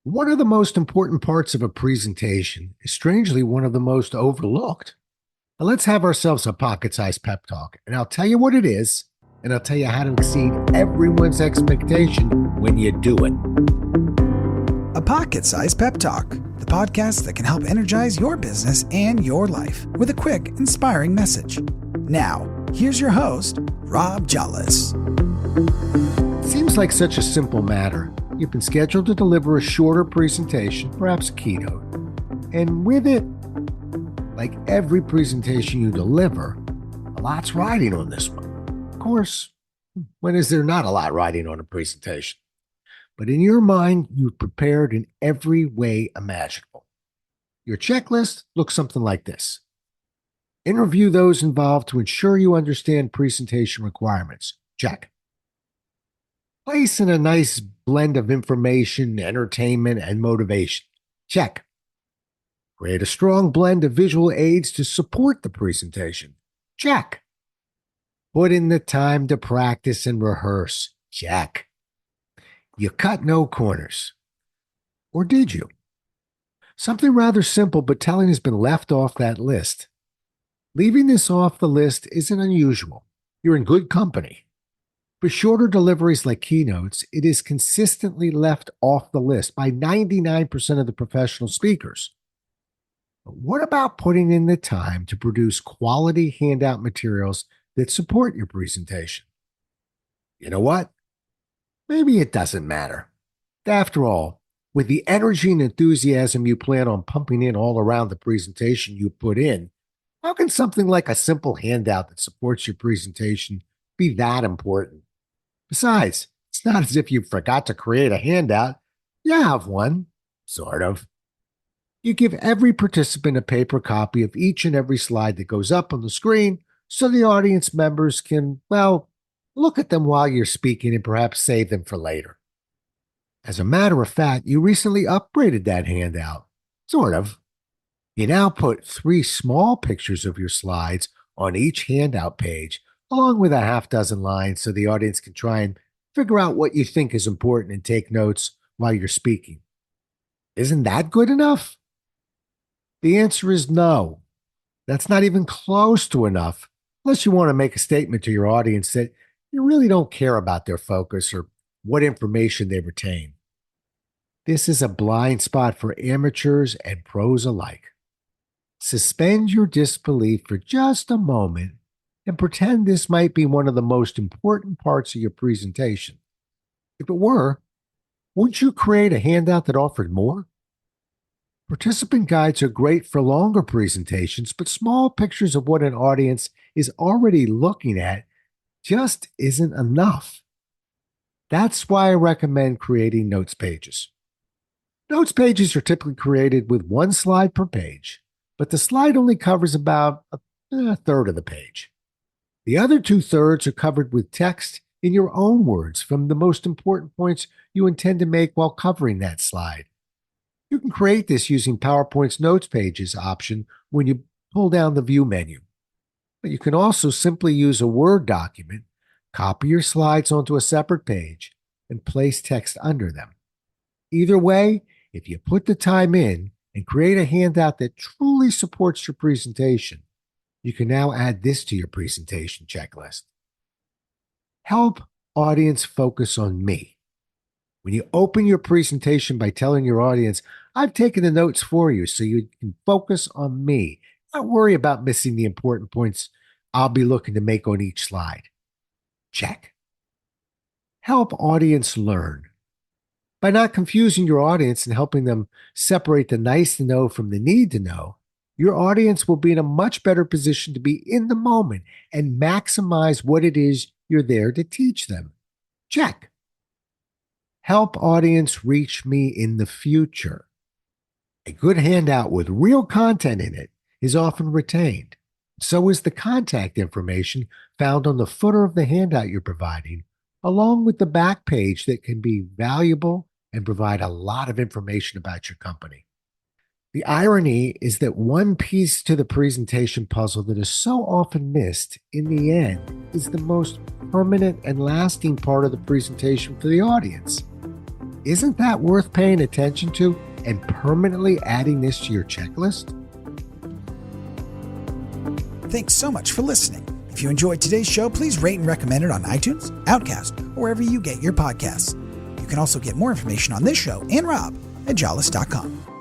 One of the most important parts of a presentation is strangely one of the most overlooked. Now let's have ourselves a pocket sized pep talk, and I'll tell you what it is, and I'll tell you how to exceed everyone's expectation when you do it. A Pocket Sized Pep Talk, the podcast that can help energize your business and your life with a quick, inspiring message. Now, here's your host, Rob Jollis. It seems like such a simple matter. You've been scheduled to deliver a shorter presentation, perhaps a keynote. And with it, like every presentation you deliver, a lot's riding on this one. Of course, when is there not a lot riding on a presentation? But in your mind, you've prepared in every way imaginable. Your checklist looks something like this. Interview those involved to ensure you understand presentation requirements. Check. Place in a nice blend of information, entertainment, and motivation. Check. Create a strong blend of visual aids to support the presentation. Check. Put in the time to practice and rehearse. Check. You cut no corners. Or did you? Something rather simple but telling has been left off that list. Leaving this off the list isn't unusual. You're in good company. For shorter deliveries like keynotes, it is consistently left off the list by 99% of the professional speakers. But what about putting in the time to produce quality handout materials that support your presentation? You know what? Maybe it doesn't matter. After all, with the energy and enthusiasm you plan on pumping in all around the presentation you put in, how can something like a simple handout that supports your presentation be that important? Besides, it's not as if you forgot to create a handout. You have one, sort of. You give every participant a paper copy of each and every slide that goes up on the screen so the audience members can, look at them while you're speaking and perhaps save them for later. As a matter of fact, you recently upgraded that handout. Sort of. You now put 3 small pictures of your slides on each handout page, along with a half dozen lines so the audience can try and figure out what you think is important and take notes while you're speaking. Isn't that good enough? The answer is no. That's not even close to enough, unless you want to make a statement to your audience that you really don't care about their focus or what information they retain. This is a blind spot for amateurs and pros alike. Suspend your disbelief for just a moment and pretend this might be one of the most important parts of your presentation. If it were, wouldn't you create a handout that offered more? Participant guides are great for longer presentations, but small pictures of what an audience is already looking at just isn't enough. That's why I recommend creating notes pages. Notes pages are typically created with 1 slide per page, but the slide only covers about a third of the page. The other 2/3 are covered with text in your own words from the most important points you intend to make while covering that slide. You can create this using PowerPoint's Notes Pages option when you pull down the View menu. But you can also simply use a Word document, copy your slides onto a separate page, and place text under them. Either way, if you put the time in and create a handout that truly supports your presentation, you can now add this to your presentation checklist. Help audience focus on me. When you open your presentation by telling your audience, I've taken the notes for you so you can focus on me, not worry about missing the important points I'll be looking to make on each slide. Check. Help audience learn. By not confusing your audience and helping them separate the nice to know from the need to know, your audience will be in a much better position to be in the moment and maximize what it is you're there to teach them. Check. Help audience reach me in the future. A good handout with real content in it is often retained. So is the contact information found on the footer of the handout you're providing, along with the back page that can be valuable and provide a lot of information about your company. The irony is that one piece to the presentation puzzle that is so often missed in the end is the most permanent and lasting part of the presentation for the audience. Isn't that worth paying attention to and permanently adding this to your checklist? Thanks so much for listening. If you enjoyed today's show, please rate and recommend it on iTunes, Outcast, or wherever you get your podcasts. You can also get more information on this show and Rob at jollis.com.